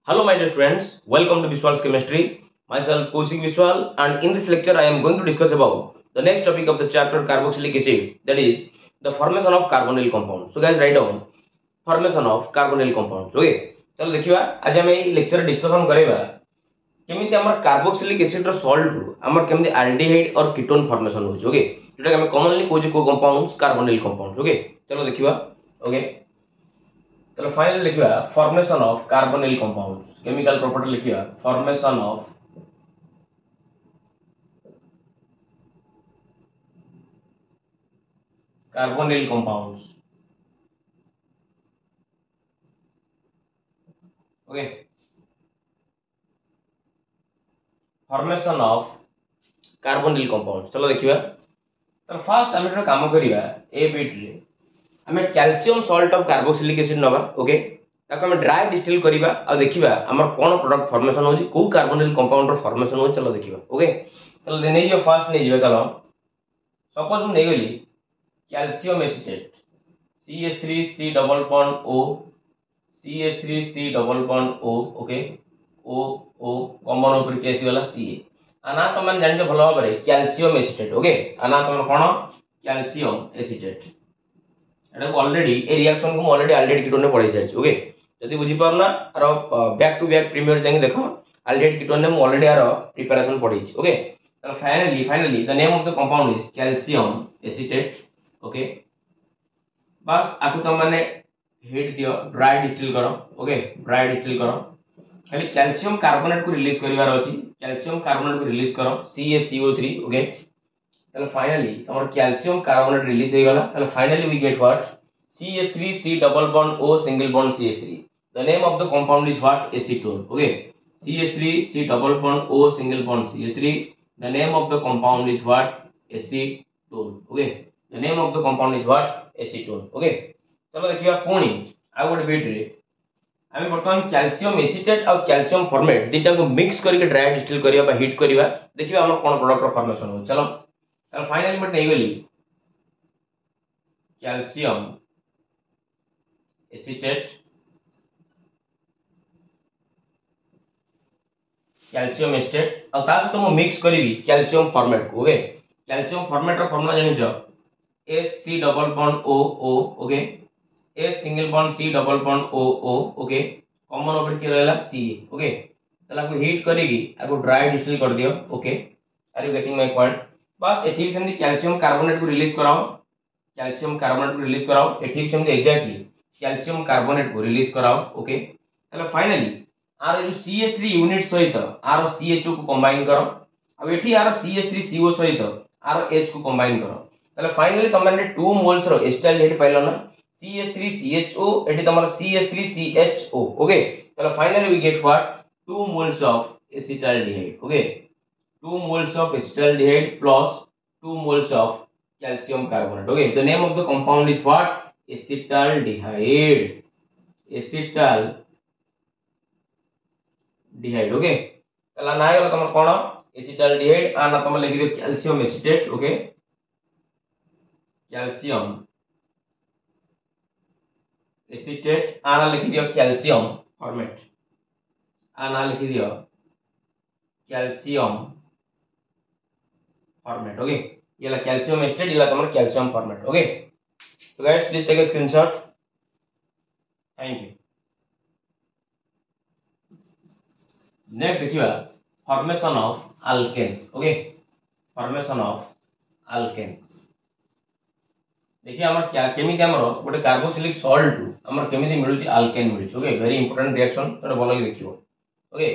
Hello my dear friends, welcome to Biswal's Chemistry. Myself Kaushik Biswal, and in this lecture I am going to discuss about the next topic of the chapter carboxylic acid, that is the formation of carbonyl compound. So guys, write down formation of carbonyl compounds. Okay, चलो देखिबा आज हम ए lecture discussion करेबा केमिति हमर carboxylic acid रो salt रो हमर केमिति aldehyde और ketone formation होछ. Okay, जेटा हम कॉमनली कोज को कंपाउंड्स कार्बोनिल कंपाउंड्स. ओके, चलो देखिबा. ओके, चलो फाइनली लिखिबा formation of carbonyl compounds. Chemical property लिखिबा formation of carbonyl compounds. Okay, formation of carbonyl compound. चलो देखिबा. तो फर्स्ट हम एटा काम करिबा ए बिट रे हमें calcium salt of carboxylic acid नबा. ओके, ताको हम ड्राई डिस्टिल करिबा आ देखिबा हमर कोन प्रोडक्ट फॉर्मेशन होजी, को कार्बोनिल कंपाउंड रो फॉर्मेशन हो. चलो देखिबा. ओके, चलो देने जो फर्स्ट नै जिबा. चलो सपोज हम नै गेली calcium acetate CH3C double bond O, CH3C double bond O. Okay, O O common ऊपर के आसी वाला Ca आना तो मन जान जो भलो भाबरे कैल्शियम एसिटेट. ओके, आना तो कोन कैल्शियम एसिटेट. एटा को ऑलरेडी ए रिएक्शन को ऑलरेडी एल्डिहाइड कीटोन ने पढ़ाई साइछ. ओके, जदी बुझी पारना आरो बैक टू बैक प्रीमियर जाके देखो एल्डिहाइड कीटोन ने ऑलरेडी आरो प्रिपरेशन पढ़ाई. ओके, तो finally the name of the compound is calcium acetate. Okay, बस आकु तो माने हीट दियो, ड्राई डिस्टिल करो. ओके, ड्राई डिस्टिल करो. खाली कैल्शियम कार्बोनेट को रिलीज करिवार अछि. कैल्शियम कार्बोनेट को रिलीज करो CaCO3. ओके, ताले फाइनली हमर कैल्शियम कार्बोनेट रिलीज हो गला. ताले finally we get what CH3C double bond O single bond CH3. The name of the compound is what acetone. Okay, CH3C double bond O single bond CH3. The name of the compound is what acetone. Okay, the name of the compound is what acetone. Okay, चलो देखिबा पुणी आ गोटे बिट रे आमे बर्तमान calcium acetate और कैल्शियम फॉर्मेट दिटा को मिक्स करके ड्राई डिस्टिल करिया बा हीट करिवा. देखिबा हमर कोन प्रोडक्ट फॉर्मेशन हो. चलो चलो फाइनली मत नै गेली कैल्शियम एसिटेट, कैल्शियम एसिटेट और ता सहित म मिक्स करिवि कैल्शियम फॉर्मेट को. ओके, कैल्शियम फॉर्मेट रो फार्मूला जानि छ HC double bond O O. Okay, H single bond C double bond O O. Okay, common over के रहला Ca. ओके, तला को हीट करेगी आको ड्राई डिस्टिल कर दियो. Okay, are you getting my point. बस एठी भी सेमती कैल्शियम कार्बोनेट को रिलीज कराओ. कैल्शियम कार्बोनेट को रिलीज कराओ. एठी भी सेमती एग्जैक्टली कैल्शियम कार्बोनेट को रिलीज कराओ. ओके, तला फाइनली आर जो CH3 यूनिट सहित आर CHO को कंबाइन करो. अब एठी आर CH3CO सहित आर H को कंबाइन करो. तला फाइनली तुम माने 2 मोल्स रो एसिटाल्डिहाइड पाइलो ना. CH3CHO एठी तमरा CH3CHO. ओके, तला finally we get what 2 moles of acetaldehyde. Okay, 2 moles of acetaldehyde plus 2 moles of calcium carbonate. Okay, the name of the compound is what? Acetaldehyde. Acetaldehyde. Okay, तला ना गला तमर कोन acetaldehyde आना तम लिखि दियो calcium acetate. Okay, calcium acetate आना लिखि दियो calcium formate. आना लिखि दियो कैल्शियम फॉर्मेट. ओके, ये ला कैल्शियम एसिटेट, ये ला तमर calcium formate. Okay, so guys please take a screenshot. Thank you. Next देखिबा formation of alkane. Okay, formation of alkane. देखिए हमर क्या केमिति हमर गोटे कार्बोक्सिलिक सॉल्ट हमर केमिति मिलुची अल्केन मिलुची. ओके, वेरी इंपोर्टेंट रिएक्शन तो बोलो कि देखिबो. Okay,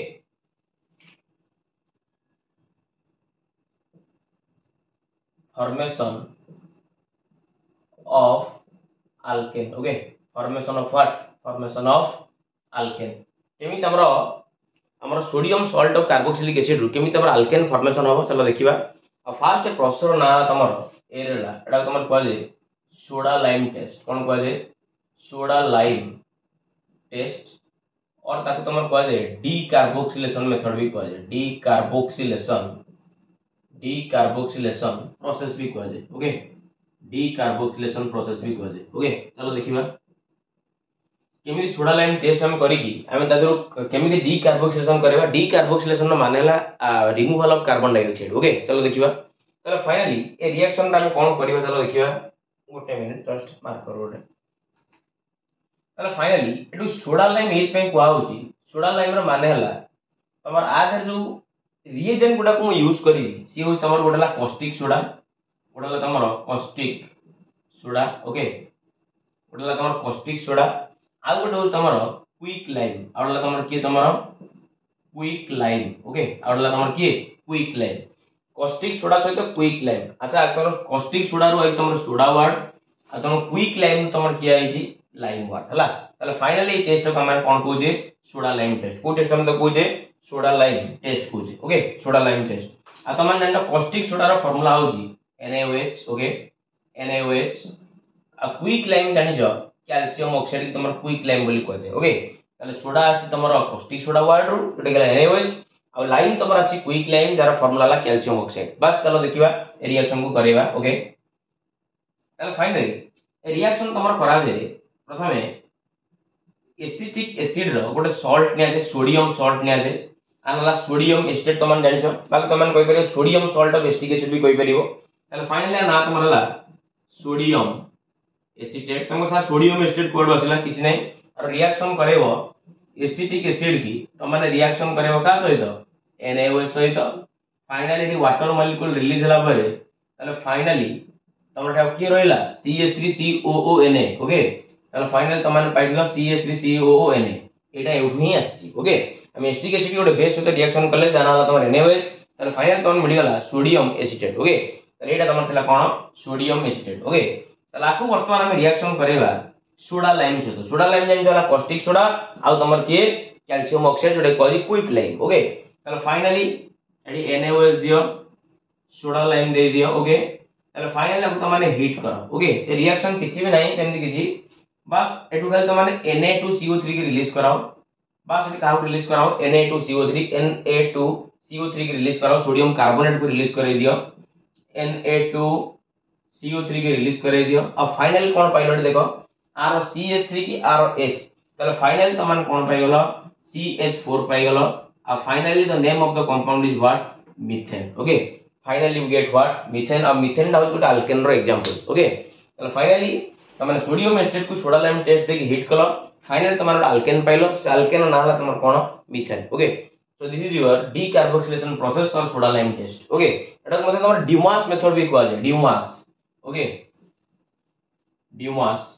formation of alkane. Okay, formation of what? Formation of alkane. केमिति हमर sodium salt of carboxylic acid रु केमिति हमर अल्केन फॉर्मेशन हो. चलो देखिबा. आ फर्स्ट प्रोसेस ना तमर ए रेला एटा तमर कहले सोडा लाइम टेस्ट. कोन कहले सोडा लाइम टेस्ट और ताको तमर कहले डीकार्बोक्सिलेशन मेथड भी कहले डीकार्बोक्सिलेशन प्रोसेस भी कहले. ओके, डीकार्बोक्सिलेशन प्रोसेस भी कहले. ओके, चलो देखिबा. केमिति सोडा लाइम टेस्ट हम करिकी आमे तादरो केमिति डीकार्बोक्सिलेशन करबा डीकार्बोक्सिलेशन माने हला removal of carbon dioxide okay चलो देखिबा तले फाइनली ए रिएक्शन रा हम कोन करबा चलो देखिबा गोटे मिनिट जस्ट मार्क कर गोटे तले फाइनली एटू सोडा लाइम ए पे कोआ होची सोडा लाइम रा माने हला तमर आधे जो रिएजेंट गुडा को यूज करी सी हो तमर गोडला कॉस्टिक सोडा गोडला तमर कॉस्टिक सोडा ओके गोडला तमर कॉस्टिक सोडा आ गोटे हो तमर क्विक लाइम आडला तमर के तमर क्विक लाइम ओके आडला तमर के क्विक लाइम कॉस्टिक सोडा सहित क्विक लाइम अच्छा तमर कॉस्टिक सोडा रो तमर सोडा वर्ड आ तमर क्विक लाइम तमर किया आइची लाइम वर्ड हला ताले फाइनली टेस्ट को हम कोन कहूजे सोडा लाइम टेस्ट को टेस्ट हम तो कहूजे सोडा लाइम टेस्ट कहूजे ओके सोडा लाइम टेस्ट आ तमन जानता कॉस्टिक सोडा रो फार्मूला होजी NaOH ओके NaOH आ क्विक लाइम जानि जो कैल्शियम ऑक्साइड की तमर क्विक लाइम बोली कहते ओके ताले सोडा आसी तमर कॉस्टिक सोडा वर्ड रो जोटे गेला NaOH आ लाइम तमर आसी क्विक लाइम जार फार्मूला ला कैल्शियम ऑक्साइड बस चलो देखिबा रिएक्शन को करेबा ओके ताले फाइनली रिएक्शन तमर करा जे प्रथमे एसिटिक एसिड रो गोटे सॉल्ट निया जे सोडियम सॉल्ट निया जे आनला सोडियम एस्टेट तमन जानि छ बाकी तमन कहि परियो sodium salt of acetic acid भी कहि परियो ताले फाइनली ना तमर ला सोडियम एसिटेट तमको सा सोडियम एसिटेट कोड बसला किछ नै और रिएक्शन करेबो एसिटिक एसिड की तो माने रिएक्शन करेबो का सहित NaOH सहित फाइनली वाटर मॉलिक्यूल रिलीज होला परे ताले फाइनली तमर ठाव की रहला CH3COONA ओके ताले फाइनल तमन पाइलो CH3COONA एटा एउठी ही आसी ओके हम एसिटिक एसिड गोटे बेस सहित रिएक्शन करले जाना होला तमर NaOH ताले फाइनल तमन मिल गला सोडियम एसिटेट ओके ताले एटा तमर थला कोन सोडियम एसिटेट ओके ताले आकु वर्तमान हम रिएक्शन करेबा सोडा लाइम सहित सोडा लाइम जानि जाला कॉस्टिक सोडा आ तमर के कैल्शियम ऑक्साइड जोटे कहली क्विक लाइम ओके ताले फाइनली एडी NaOH दियो सोडा लाइम दे दियो ओके ताले फाइनली आकु तमाने हीट करो ओके ए रिएक्शन किछि भी नाही सेमति किछि बस एटु खाली तमाने Na2CO3 के रिलीज कराओ बस एटी काउ रिलीज कराओ Na2CO3 की रिलीज कराओ सोडियम कार्बोनेट को रिलीज करे दियो Na2CO3 के रिलीज करे दियो अब फाइनल कोन पाइलो देखो आर CH3 की आर H ताले फाइनल तमन कोन पाइ गेलो CH4 पाइ गेलो अब finally the name of the compound is what methane okay finally we get what methane अब मीथेन डाउ गुड अल्केन रो एग्जांपल ओके ताले फाइनली तमन सोडियम एस्टेट को सोडा लाइम टेस्ट देके हिट कलो फाइनल तमन अल्केन पाइलो से अल्केन ना हला तमन कोन methane okay so this is your decarboxylation process for soda lime test okay एटा मतलब तमन ड्यूमास मेथड भी कहवा जाय ड्यूमास ओके ड्यूमास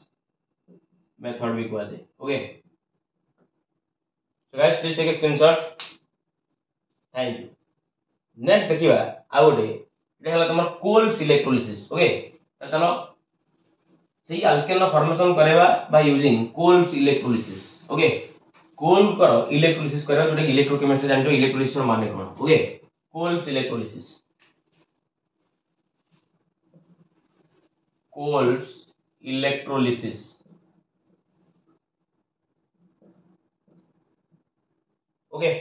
मेथड भी कहवा जाय okay so guys please take a screenshot thank you next देखिबा आ गोटे एटा हला तमन कोल्स इलेक्ट्रोलिसिस ओके त चलो सेही अल्केन फॉर्मेशन करेबा by using Kolbe's electrolysis okay Kolbe करो इलेक्ट्रोलिसिस करो जोटे इलेक्ट्रोकेमिस्ट्री जानतो इलेक्ट्रोलिसिस माने कोन ओके कोल्स इलेक्ट्रोलिसिस ओके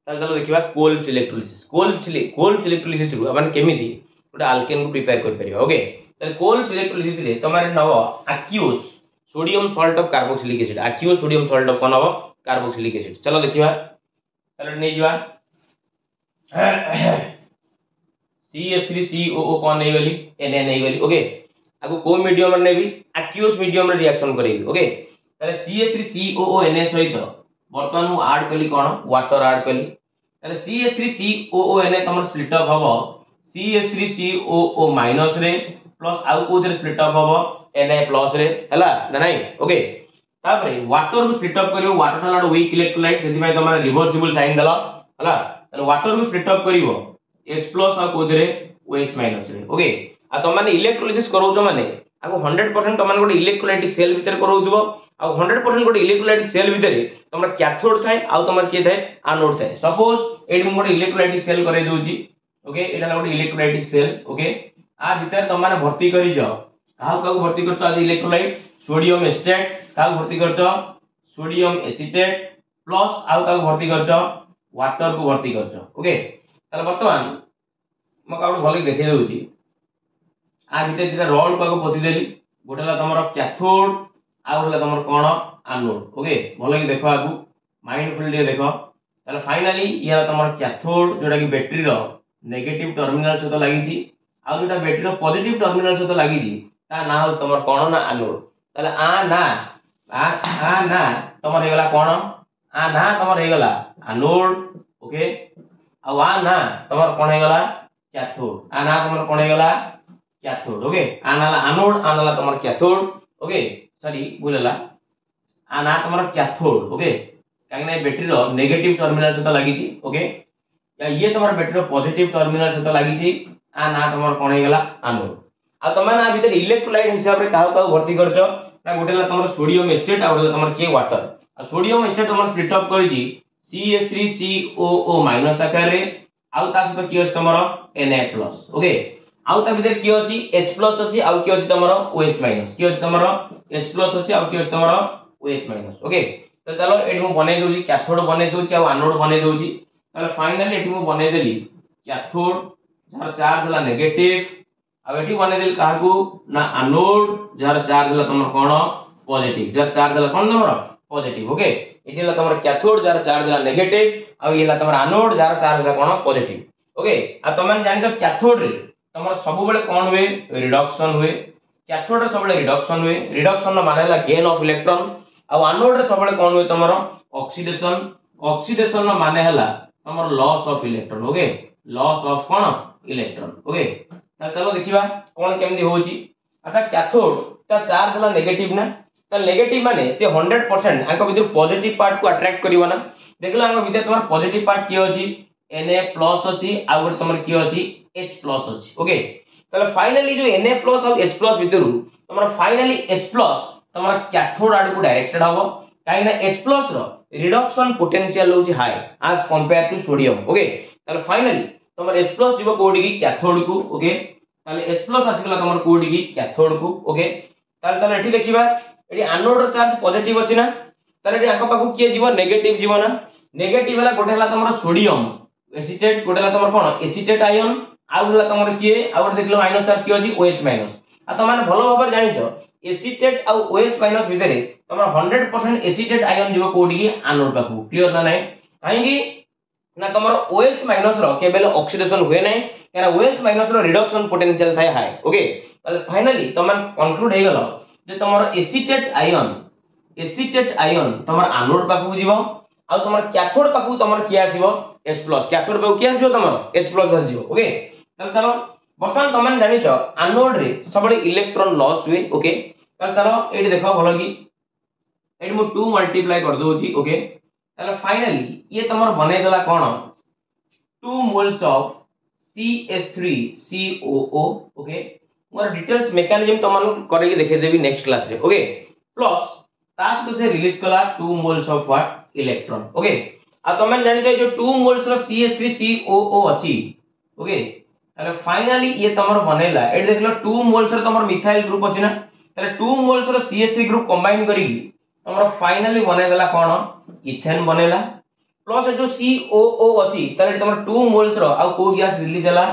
चलो देखिबा कोल्स इलेक्ट्रोलिसिस माने केमिति गोटे अल्केन को प्रिपेयर कर परिबा ओके ताले कोल्स इलेक्ट्रोलिसिस रे तमारे नव aqueous sodium salt of carboxylic acid aqueous sodium salt of कोन कार्बोक्सिलिक एसिड चलो देखिबा चलो नै जिबा CH3COO कोन नै गली Na नै गली ओके आगु को मीडियम रे नेबी एक्यूस मीडियम रे रिएक्शन करेबी ओके ताले CH3COONA सहित वर्तमान मु ऐड कली कोन वाटर ऐड कली ताले CH3COONA तमर स्प्लिट अप हबो CH3COO माइनस रे प्लस आउ को रे स्प्लिट अप हबो Na प्लस रे हला ना नाही ओके तापरे वाटर को स्प्लिट अप करियो वाटर हला वीक इलेक्ट्रोलाइट सेति भाई तमर रिवर्सिबल साइन दला हला ताले वाटर को स्प्लिट अप करिवो H प्लस आ को रे OH माइनस रे ओके आ त माने इलेक्ट्रोलिसिस करूछ माने आको 100% त माने गोटे इलेक्ट्रोलाइटिक सेल भीतर करूथबो आ 100% गोटे इलेक्ट्रोलाइटिक सेल भीतर तमर कैथोड थाए आ तमर के थाए एनोड थाए सपोज एडी गोटे इलेक्ट्रोलाइटिक सेल करे दोची ओके एटा गोटे इलेक्ट्रोलाइटिक सेल ओके आ भीतर त माने भर्ती करी जाओ काहू भर्ती करतो आज इलेक्ट्रोलाइट सोडियम एस्टेट काहू भर्ती करतो सोडियम एसिटेट प्लस आउ काहू भर्ती करतो वाटर को भर्ती करतो ओके ताले वर्तमान म काउड भले देखै दउची आ भीतर दिटा रॉड को पोती देली गोटेला तमरो कैथोड आ गोटे तुम कौन एनोड ओके भल कि देख आगु माइंडफुल देखो ताले फाइनली ये तुम कैथोड जोटा कि बैटरी रो नेगेटिव टर्मिनल सहित लगी आ जोटा बैटरी रो पॉजिटिव टर्मिनल सहित लगी ता ना हो तुम कौन ना एनोड ताले आ ना तुम हे गला कौन आ ना तुम हे गला एनोड ओके आ ना तुम कौन हे गला कैथोड आ ना तुम कौन हे गला कैथोड ओके आ ना एनोड आ ना तुम कैथोड ओके सॉरी भूलला आ ना तुम कैथोड ओके कहीं ना बैटरी रो नेगेटिव टर्मिनल सहित लगी ओके या ये तुम बैटरी रो पॉजिटिव टर्मिनल सहित लगी आ ना तुम कौन हे गला एनोड आ तुम ना भीतर इलेक्ट्रोलाइट हिसाब रे काहा काहा भर्ती करछो ना गोटेला तुम सोडियम एस्टेट आ गोटेला तुम के वाटर आ सोडियम एस्टेट तुम स्प्लिट अप करिजी CH3COO- आकार रे आ ता सहित की अछि तुमरो Na+ ओके आ ता भीतर की अछि H+ अछि आ की अछि तुमरो OH- की अछि तुमरो H+ अछि आ की अछि तुमरो OH- ओके तो चलो एठी मु बनै दोजी कैथोड बनै दोची आ एनोड बनै दोजी ताले फाइनली एठी मु बनै देली कैथोड जार चार्ज हला नेगेटिव आ एठी बनै देली काहाकू ना एनोड जार चार्ज हला तुम कोन पॉजिटिव जार चार्ज हला कोन तुमरो पॉजिटिव ओके एठी हला तुम कैथोड जार चार्ज हला नेगेटिव आ ये हला तुम एनोड जार चार्ज हला कोन पॉजिटिव ओके आ तुम जानि तो कैथोड रे तुम सब बेले कोन हुए रिडक्शन हुए कैथोड रे सब बेले रिडक्शन हुए रिडक्शन नो माने हला गेन ऑफ इलेक्ट्रॉन आ एनोड रे सब बेले कोन हुए तुमरो ऑक्सीडेशन ऑक्सीडेशन नो माने हला तुमरो loss of electron okay loss of कोन इलेक्ट्रॉन ओके चलो देखिबा कोन केमदी होची अच्छा कैथोड ता चार्ज हला नेगेटिव ना ता नेगेटिव माने से 100% आको भीतर पॉजिटिव पार्ट को अट्रैक्ट करिवो ना देखला आको भीतर तुम्हार पॉजिटिव पार्ट की होची Na+ अछि आ गोटे तुमर की होची H+ अछि ओके ताले फाइनली जो Na+ और H+ भीतर तुमर फाइनली H+ तुमर कैथोड आड को डायरेक्टेड हबो काहे ना H+ रो रिडक्शन पोटेंशियल होची high as compare to sodium okay ताले फाइनली तुमर H+ जीवो कोडी की कैथोड को ओके ताले H+ आसीगला तुमर कोडी की कैथोड को ओके ताले एठी देखिबा एठी एनोड रो चार्ज पॉजिटिव अछि ना ताले एठी आको पाखु के जीवो नेगेटिव जीवो ना नेगेटिव वाला गोटे हला तुमर सोडियम एसीटेट गोटे हला तुमर कोन एसीटेट आयन आ गोटे तुमर किए आ गोटे देखलो माइनस चार्ज की अछि OH- आ त माने भलो भाबर जानिछो एसीटेट आ OH- भितरे तुमर 100% एसीटेट आयन जीवो कोडी की एनोड पाखु क्लियर ना नै काहे की ना तुमर OH- रो केबेल ऑक्सीडेशन हुए नै केना OH- रो रिडक्शन पोटेंशियल थाय हाई ओके ताले फाइनली तुम कंक्लूड हे गेलो जे तुमर एसीटेट आयन तुमर एनोड पाखु जीवो आ तुमर कैथोड पाखु तुमर की आसीबो H+ कैथोड पाखु की आसीबो तुमर H+ आसीबो ओके ताले चलो बर्तमान तुम जानिछो एनोड रे सबले इलेक्ट्रॉन लॉस हुए ओके ताले चलो एठी देखो भलो की एठी मु 2 मल्टीप्लाई कर दोची ओके ताले फाइनली ये तुमर बने देला कोन 2 moles of CH3COO okay more details mechanism तुमन करे के देखे देबी नेक्स्ट क्लास रे ओके प्लस तास तो से रिलीज कला 2 moles of what electron okay आ तुमन जानि जो 2 मोल्स रो CH3COO अछि ओके ताले फाइनली ये तमर बनेला एट देखलो 2 मोल्स रो तमर मिथाइल ग्रुप अछि ना ताले 2 मोल्स रो CH3 ग्रुप कंबाइन करी तमर फाइनली बने देला कोन इथेन बनेला प्लस जो COO अछि ताले तमर 2 मोल्स रो आ को गैस रिलीज होला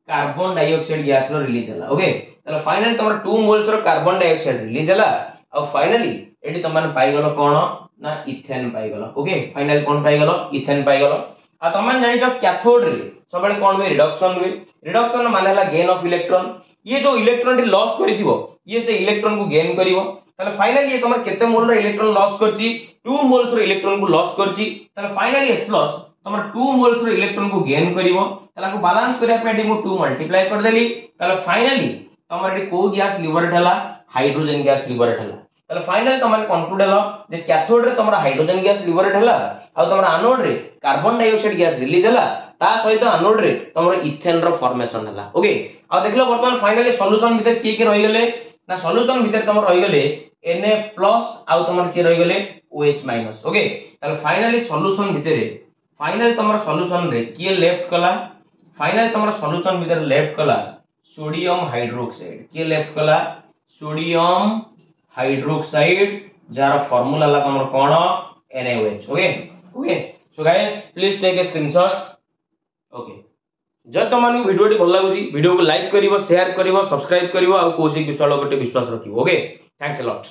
कार्बन डाइऑक्साइड गैस रो रिलीज होला ओके ताले फाइनली तमर 2 मोल्स रो कार्बन डाइऑक्साइड रिलीज होला आ फाइनली एडी तमन पाई गलो कोन ना इथेन पाई गलो ओके फाइनल कोन पाई गलो इथेन पाई गलो आ तमन जानि जो कैथोड रे सबले कोन हुए रिडक्शन माने हला गेन ऑफ इलेक्ट्रॉन ये जो इलेक्ट्रॉन टी लॉस करिथिबो ये से इलेक्ट्रॉन को गेन करिवो ताले फाइनली ये तमर केते मोल रो इलेक्ट्रॉन लॉस करची 2 मोल्स रो इलेक्ट्रॉन को लॉस करची ताले फाइनली H+ तमर 2 मोल्स रो इलेक्ट्रॉन को गेन करिवो ताला को बैलेंस करिया पे मु 2 मल्टीप्लाई कर देली ताले फाइनली तमर एटी को गैस लिबरेट हला हाइड्रोजन गैस लिबरेट हला ताले फाइनली तमन कंक्लूड हलो जे कैथोड रे तमर हाइड्रोजन गैस लिबरेट हला आ तमर एनोड रे कार्बन डाइऑक्साइड गैस रिलीज हला ता सहित एनोड रे तमर इथेन रो फॉर्मेशन हला ओके आ देखलो वर्तमान फाइनली सॉल्यूशन भीतर की रहि गेले ना सॉल्यूशन भीतर तमर रहि गेले Na+ आ तमर की रहि गेले OH- ओके ताले फाइनली सॉल्यूशन भीतर फाइनल तमर सॉल्यूशन रे की लेफ्ट कला फाइनल तमर सॉल्यूशन भीतर लेफ्ट कला सोडियम हाइड्रोक्साइड की लेफ्ट कला सोडियम हाइड्रोक्साइड जार फार्मूला ला तमर कोन NaOH okay okay so guys please take a screenshot okay जब तुमन वीडियो टी भल लागुची वीडियो को लाइक करिवो शेयर करिवो सब्सक्राइब करिवो आ कोशिश विश्वास गोटे विश्वास रखिवो ओके थैंक्स अ लॉट।